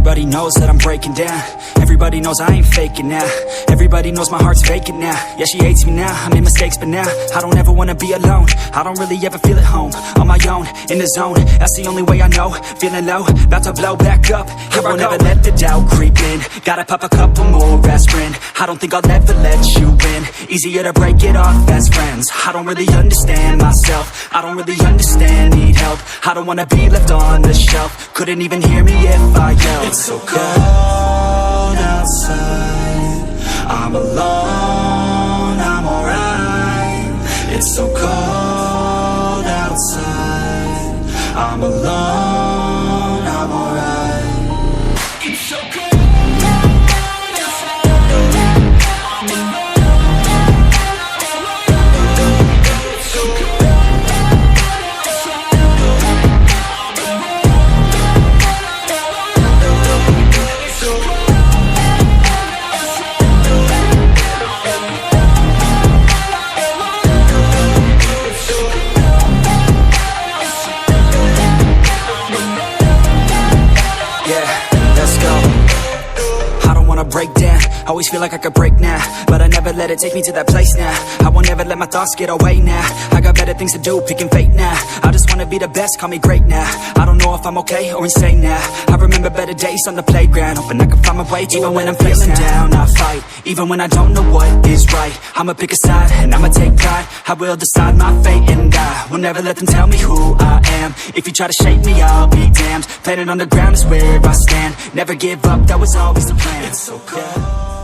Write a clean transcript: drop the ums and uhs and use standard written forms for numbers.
Everybody knows that I'm breaking down. Everybody knows I ain't faking now. Everybody knows my heart's vacant now. Yeah, she hates me now, I made mistakes but now I don't ever wanna be alone. I don't really ever feel at home. On my own, in the zone, that's the only way I know. Feeling low, about to blow back up. Here I won't ever let the doubt creep in. Gotta pop a couple more aspirin. I don't think I'll ever let you in. Easier to break it off as friends. I don't really understand myself. I don't really understand, need help. I don't wanna be left on the shelf. Couldn't even hear me if I yelled. It's so cold outside, I'm alone, I'm alright. It's so cold outside, I'm alone, I'm alright. It's so cold. Break down, always feel like I could break now, but I never let it take me to that place now. I won't ever let my thoughts get away now. I got better things to do, picking fate now. I just wanna be the best, call me great now. I don't know if I'm okay or insane now. I remember better days on the playground, hoping I can find my way. Even when I'm feeling down, I fight. Even when I don't know what is right, I'ma pick a side and I'ma take pride. I will decide my fate and I will never let them tell me who I am. If you try to shape me, I'll be damned. Planet on the ground is where I stand. Never give up, that was always the plan. It's so cold